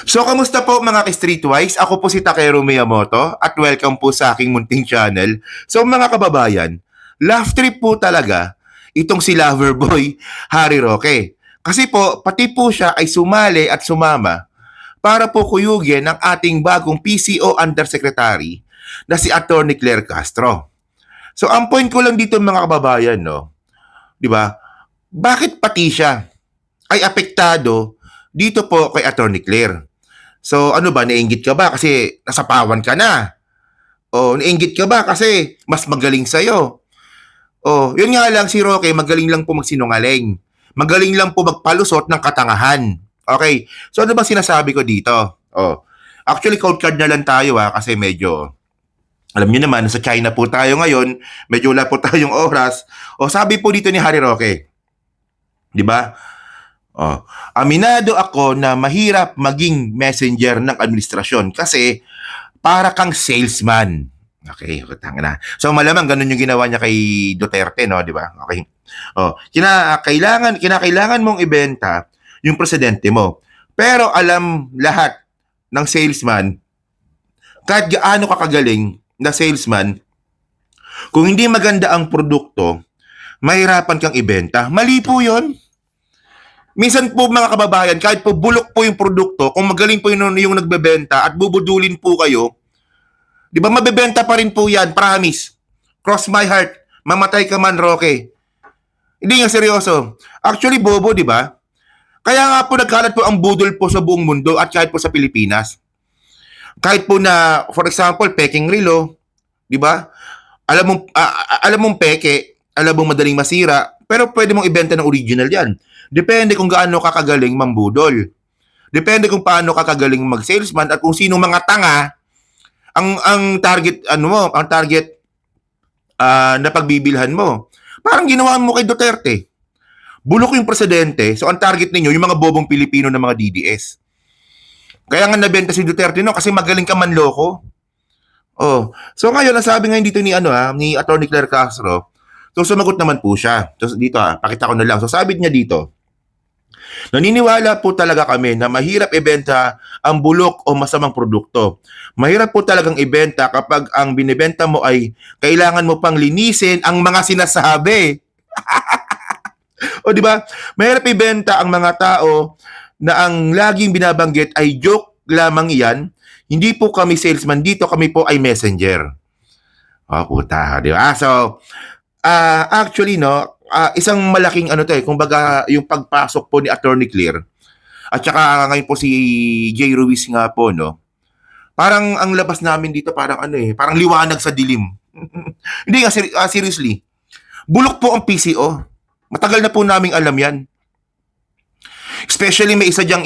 So, kamusta po mga ka-Streetwise? Ako po si Takeru Miyamoto at welcome po sa aking munting channel. So, mga kababayan, laugh trip po talaga itong si Loverboy Harry Roque. Kasi po, pati po siya ay sumali at sumama para po kuyugin ang ating bagong PCO Undersecretary na si Atty. Claire Castro. So, ang point ko lang dito mga kababayan, no? Di ba? Bakit pati siya ay apektado dito po kay Atty. Claire? So ano ba, naiinggit ka ba kasi nasapawan ka na? O naiinggit ka ba kasi mas magaling sa'yo? O yun nga lang si Roque, magaling lang po magsinungaling. Magaling lang po magpalusot ng katangahan. Okay, so ano ba sinasabi ko dito? O, actually code card na lang tayo kasi medyo, alam niyo naman, sa China po tayo ngayon, medyo wala po tayong oras. O sabi po dito ni Harry Roque, di ba? Oh, aminado ako na mahirap maging messenger ng administrasyon kasi para kang salesman. Okay, tanga na. So malamang ganun yung ginawa niya kay Duterte, no, di ba? Okay. Oh, kinakailangan mong ibenta yung presidente mo. Pero alam lahat ng salesman, kahit gaano ka kagaling na salesman, kung hindi maganda ang produkto, mahirapan kang ibenta. Mali po 'yon. Minsan po mga kababayan, kahit po bulok po yung produkto, kung magaling po yung nagbebenta at bubudulin po kayo, di ba mabebenta pa rin po yan, promise. Cross my heart, mamatay ka man, Roque. Hindi nga seryoso. Actually, bobo, di ba? Kaya nga po nagkalat po ang budol po sa buong mundo at kahit po sa Pilipinas. Kahit po na, for example, peking relo, di ba? Alam mong peke, alam mong madaling masira, pero pwede mong ibenta ng original yan. Depende kung gaano ka kagaling mambudol. Depende kung paano ka kagaling mag-salesman at kung sino mga tanga ang target na pagbibilhan mo. Parang ginawa mo kay Duterte. Bulok yung presidente, so ang target ninyo yung mga bobong Pilipino na mga DDS. Kaya nga nabenta si Duterte kasi magaling ka manloko. Oh. So ngayon, nasabi ngayon dito ni Atty. Claire Castro, so sumagot naman po siya. So dito pakita ko na lang. So sabi niya dito, naniniwala po talaga kami na mahirap ibenta ang bulok o masamang produkto. Mahirap po talagang ibenta kapag ang binibenta mo ay kailangan mo pang linisin ang mga sinasabi. O di ba? Mahirap ibenta ang mga tao na ang laging binabanggit ay joke lamang iyan. Hindi po kami salesman dito, kami po ay messenger. O puta, di ba? So, actually, isang malaking kumbaga yung pagpasok po ni Atty. Claire at saka ngayon po si Jay Ruiz nga po, parang ang labas namin dito parang parang liwanag sa dilim. Hindi nga, seriously. Bulok po ang PCO. Matagal na po naming alam yan. Especially may isang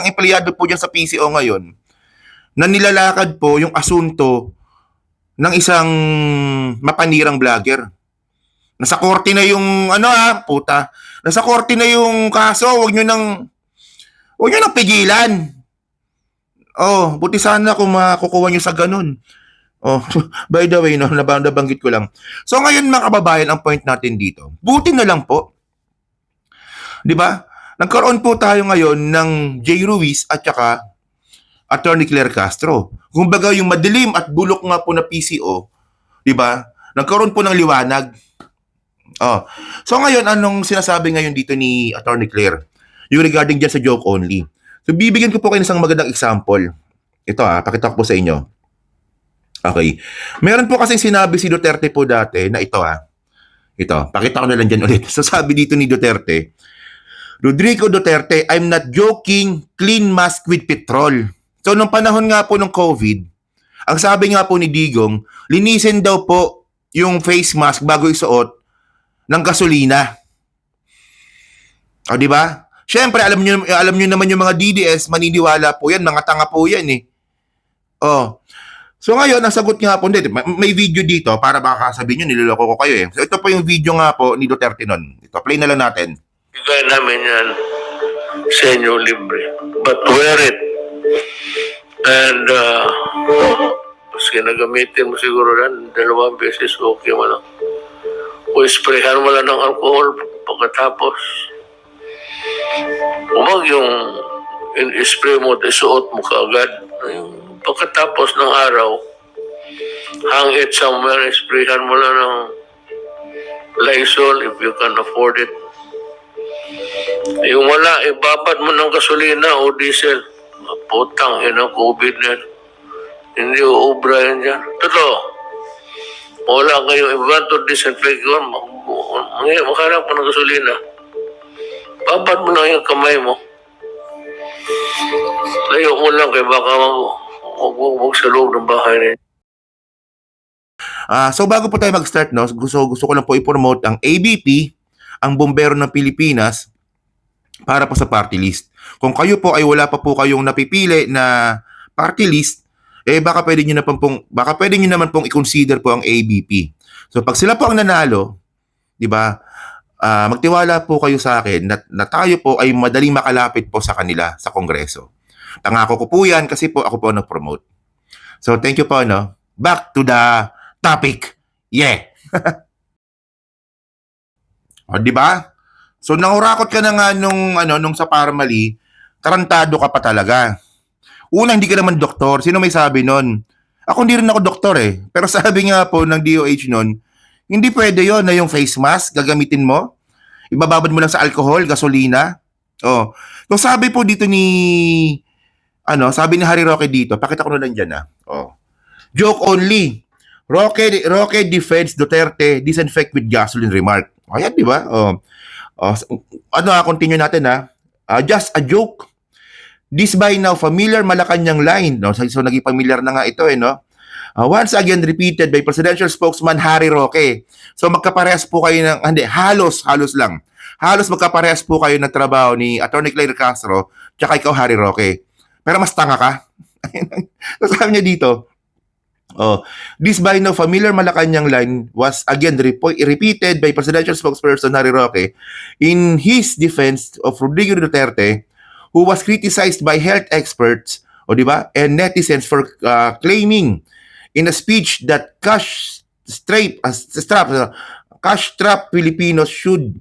empleyado po diyan sa PCO ngayon na nilalakad po yung asunto ng isang mapanirang vlogger. Nasa korte na yung puta. Nasa korte na yung kaso, wag nyo nang pigilan. Oh, buti sana kung makukuha nyo sa ganun. Oh, by the way, nabanggit ko lang. So ngayon mga kababayan, ang point natin dito, buti na lang po. 'Di ba? Nagkaroon po tayo ngayon ng Jay Ruiz at saka Atty. Claire Castro. Kumbaga yung madilim at bulok nga po na PCO, 'di ba? Nagkaroon po ng liwanag. Oh. So ngayon, anong sinasabi ngayon dito ni Atty. Claire? Yung regarding dyan sa joke only. So bibigyan ko po kayo ng isang magandang example. Ito pakita ko po sa inyo. Okay. Meron po kasing sinabi si Duterte po dati na ito Ito, pakita ko na lang dyan ulit. So sabi dito ni Duterte, Rodrigo Duterte, I'm not joking, clean mask with petrol. So nung panahon nga po ng COVID, ang sabi nga po ni Digong, linisin daw po yung face mask bago isuot ng gasolina. O di ba? Syempre alam niyo naman yung mga DDS, maniniwala po yan, mga tanga po yan Oh. So ngayon, nasagot nga po, may video dito para baka sabihin niyo niloloko ko kayo So ito po yung video nga po ni Duterte nun. Ito, play na lang natin. Bigay namin yan sa inyo libre. But wear it. And maski nagamitin mo siguro yan, 2 beses okay mo lang. O sprayhan mo lang ng alcohol pagkatapos. Huwag yung in-spray mo at isuot mo kaagad. Pagkatapos ng araw, hang it somewhere, sprayhan mo lang ng Lysol if you can afford it. Yung wala, ibabad mo ng gasolina o diesel. Putang ina, COVID na. Hindi uubra yan dyan. Totoo. Wala kayong iba to disinfect yun. Maghanap mo ng gasolina. Babad mo lang yung kamay mo. Layo mo lang kaya baka huwag sa loob ng bahay rin. So bago po tayo mag-start, no, gusto ko lang po i-promote ang ABP, ang Bombero ng Pilipinas, para po sa party list. Kung kayo po ay wala pa po kayong napipili na party list, baka pwede nyo naman pong i-consider po ang ABP. So pag sila po ang nanalo, di ba, magtiwala po kayo sa akin na tayo po ay madaling makalapit po sa kanila sa Kongreso. Pangako ko po yan kasi po ako po nag-promote. So thank you po, no. Back to the topic. Yeah. O, di ba? So nangurakot ka na nga nung sa Parmali, tarantado ka pa talaga. Una, hindi ka naman doktor. Sino may sabi nun? Ako hindi rin ako doktor eh. Pero sabi nga po ng DOH nun, hindi pwede yon na yung face mask gagamitin mo. Ibababad mo lang sa alcohol, gasolina. Oh. So sabi po dito sabi ni Harry Roque dito, pakita ko na lang dyan Oh. Joke only. Roque defends Duterte disinfect with gasoline remark. Ayan, di ba? Continue natin just a joke. This by now familiar Malacanang line. No? So naging familiar na nga ito no? Once again repeated by presidential spokesman Harry Roque. So magkaparehas po kayo ng, halos lang. Halos magkaparehas po kayo ng trabaho ni Atty. Claire Castro tsaka ikaw Harry Roque. Pero mas tanga ka. So sabi niya dito, this by now familiar Malacanang line was again repeated by presidential spokesperson Harry Roque in his defense of Rodrigo Duterte, who was criticized by health experts, di ba, and netizens for claiming in a speech that cash-strapped Filipinos should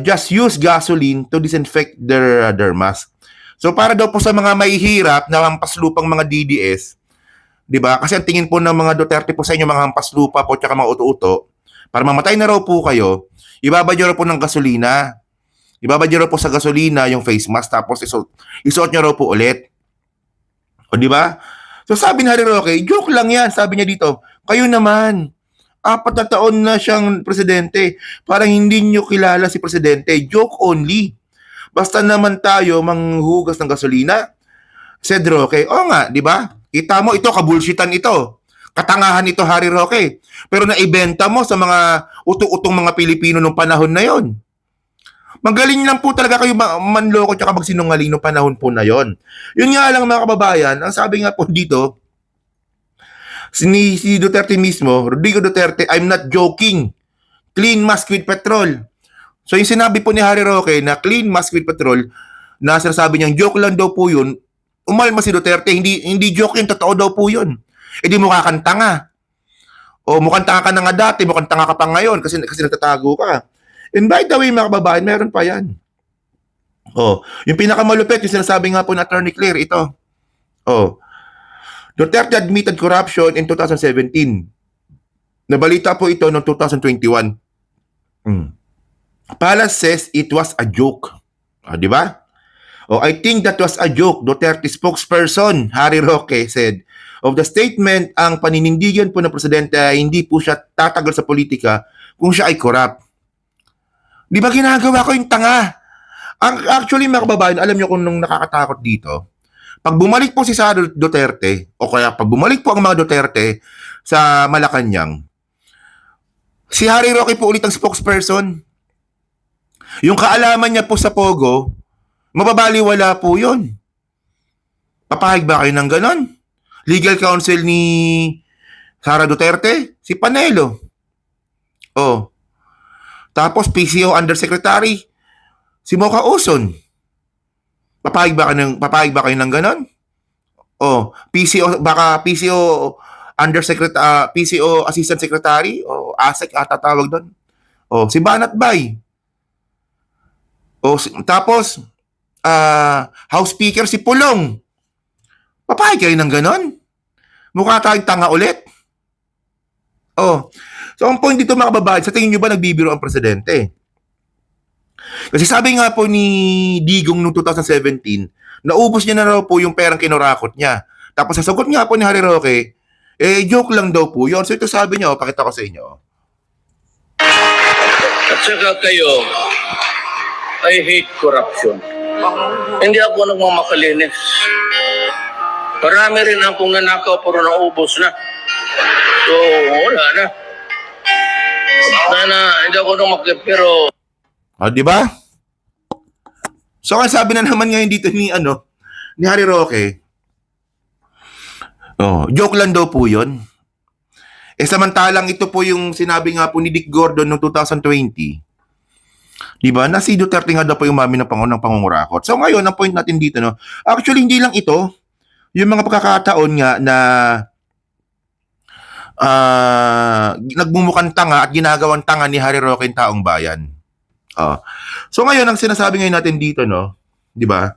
just use gasoline to disinfect their mask. So para daw po sa mga mahihirap na hampaslupang mga DDS, di ba? Kasi ang tingin po ng mga Duterte po sa inyo, mga hampaslupa po tsaka mga uto-uto, para mamatay na raw po kayo, ibabad nyo raw po ng gasolina. Ibabad nyo raw po sa gasolina yung face mask, tapos isuot nyo raw po ulit. O di ba? So sabi ni Harry Roque, joke lang yan. Sabi niya dito, kayo naman, 4 na taon na siyang presidente. Parang hindi nyo kilala si presidente. Joke only. Basta naman tayo manghugas ng gasolina. Said Roque, nga, di ba? Kita mo, ito, kabulshitan ito. Katangahan ito, Harry Roque. Pero naibenta mo sa mga uto-utong mga Pilipino nung panahon na yon. Magaling lang po talaga kayo manloko tsaka magsinungaling nung panahon po na yon. Yun nga lang mga kababayan, ang sabi nga po dito, si Duterte mismo, Rodrigo Duterte, I'm not joking. Clean mask with petrol. So yung sinabi po ni Harry Roque na clean mask with petrol, na sinasabi niyang joke lang daw po yun, umalma si Duterte, hindi joke yun, totoo daw po yun. Di mukha kang tanga. O mukhang tanga ka na nga dati, mukhang tanga ka pa ngayon kasi nagtatago ka. And by the way, mga kababayan, meron pa yan. Yung pinakamalupit, yung sinasabi nga po na Atty. Claire, ito. Duterte admitted corruption in 2017. Nabalita po ito noong 2021. Palace says it was a joke. Di ba? I think that was a joke, Duterte spokesperson Harry Roque said. Of the statement, ang paninindigan po ng presidente ay hindi po siya tatagal sa politika kung siya ay corrupt. Di ba ginagawa ko yung tanga? Actually, mga kababayan, alam nyo kung nung nakakatakot dito, pag bumalik po si Sara Duterte, o kaya pag bumalik po ang mga Duterte sa Malacanang, si Harry Roque po ulit ang spokesperson. Yung kaalaman niya po sa Pogo, mababaliwala po yun. Papahig ba kayo ng ganon? Legal counsel ni Sara Duterte? Si Panelo. Tapos PCO Undersecretary, si Mocha Uson. Papahig ba kayo ng ganon? PCO Undersecretary, PCO Assistant Secretary, ASEC ata tawag doon. Si Banat Bay. Tapos, House Speaker si Pulong. Papayag kayo ng ganon? Mukha tayong tanga ulit. Oh. So, ang point dito mga kababayan, sa tingin nyo ba nagbibiro ang presidente? Kasi sabi nga po ni Digong noong 2017, naubos niya na raw po yung perang kinurakot niya. Tapos sasagot nga po ni Harry Roque, joke lang daw po yun. So ito sabi niya, pakita ko sa inyo. At saka kayo, I hate corruption. Hindi ako nagmamakalinis. Marami rin akong nanakaw pero naubos na. So, wala na. Hindi ako pero Di ba? So, ang sabi na naman ngayon dito ni Harry Roque, joke lang daw po yun. Samantalang ito po yung sinabi nga po ni Dick Gordon noong 2020. Di ba? Na si Duterte nga daw po yung mami ng pangungurakot. So, ngayon, ang point natin dito, actually, hindi lang ito. Yung mga pagkakataon nga na nagmumukhang tanga at ginagawang tanga ni Harry Roque yung taong bayan. So ngayon, ang sinasabi ngayon natin dito, di ba?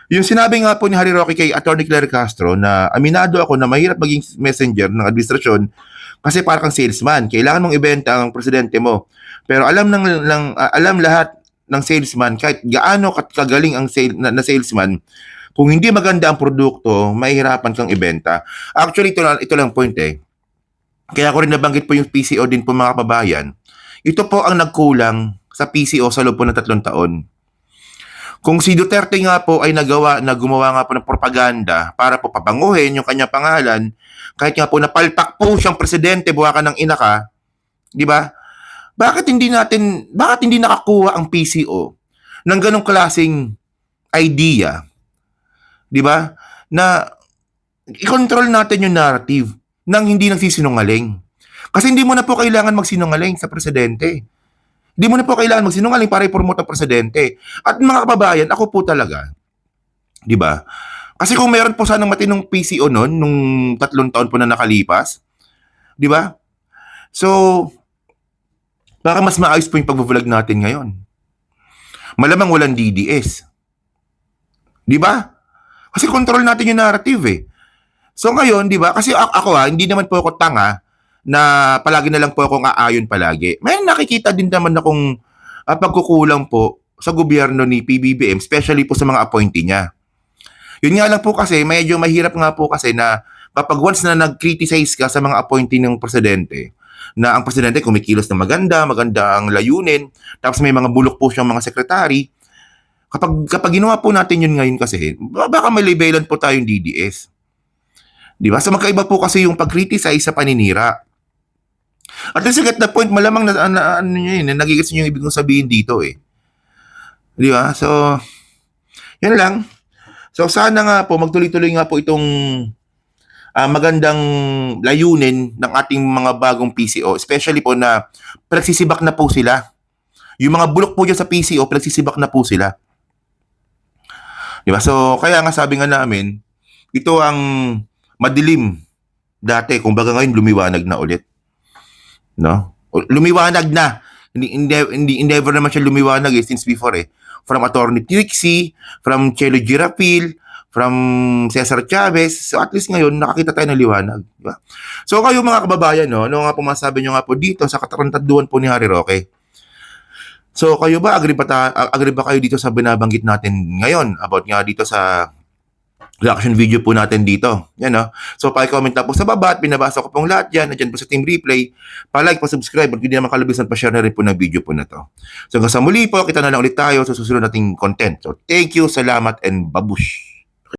Yung sinabi nga po ni Harry Roque kay Atty. Claire Castro na aminado ako na mahirap maging messenger ng administrasyon kasi parang kang salesman. Kailangan mong ibenta ang presidente mo. Pero alam lahat ng salesman, kahit gaano kagaling ang na salesman, kung hindi maganda ang produkto, mahihirapan kang ibenta. Actually, ito lang point Kaya ko rin nabanggit po yung PCO din po mga kababayan. Ito po ang nagkulang sa PCO sa loob po ng 3 taon. Kung si Duterte nga po ay gumawa nga po ng propaganda para po pabanguhin yung kanyang pangalan, kahit nga po napalpak po siyang presidente, buwakan ng ina ka, di ba? Bakit hindi nakakuha ang PCO ng ganong klaseng idea, di ba? Na i-control natin yung narrative nang hindi nagsisinungaling. Kasi hindi mo na po kailangan magsinungaling sa presidente. Hindi mo na po kailangan magsinungaling para i-promote ang presidente. At mga kababayan, ako po talaga, di ba? Kasi kung meron po sanang matinong PCO noon, nung 3 taon po na nakalipas, di ba? So, baka mas maayos po yung pag-vlog natin ngayon. Malamang walang DDS. Di ba? Kasi control natin yung narrative So ngayon, di ba? Kasi ako hindi naman po ako tanga na palagi na lang po akong aayon palagi. May nakikita din naman akong pagkukulang po sa gobyerno ni PBBM, especially po sa mga appointee niya. Yun nga lang po kasi, medyo mahirap nga po kasi na kapag once na nag-criticize ka sa mga appointee ng presidente, na ang presidente kumikilos na maganda ang layunin, tapos may mga bulok po siyang mga sekretary, kapag ginawa po natin yun ngayon kasi, baka may labelan po tayong DDS. Di ba? So magkaiba po kasi yung pag-criticize sa paninira. At least at the point, malamang nagigits nyo yung ibig kong sabihin dito Di ba? So, yan lang. So sana nga po, magtuloy-tuloy nga po itong magandang layunin ng ating mga bagong PCO. Especially po na pinagsisibak na po sila. Yung mga bulok po dyan sa PCO, pinagsisibak na po sila. Di ba? So, kaya nga sabi nga namin, ito ang madilim dati. Kung baga ngayon, lumiwanag na ulit. No? Lumiwanag na. Hindi never naman siya lumiwanag since before From Atty. Trixie, from Chelo Girapil, from Cesar Chavez. So at least ngayon, nakakita tayo ng liwanag. Diba? So kayo mga kababayan, ano nga po masabi nyo nga po dito sa katarantaduan po ni Harry Roque? So kayo ba, agree ba kayo dito sa binabanggit natin ngayon about nga dito sa reaction video po natin dito. Yan So, pa-comment na po sa baba at binabasa ko pong lahat yan. Nandiyan po sa Team Replay. Pa-like, pa-subscribe at hindi naman kalabisan pa-share na rin po ng video po na to. So, hanggang sa muli po, kita na lang ulit tayo sa susunod nating content. So, thank you, salamat, and babush!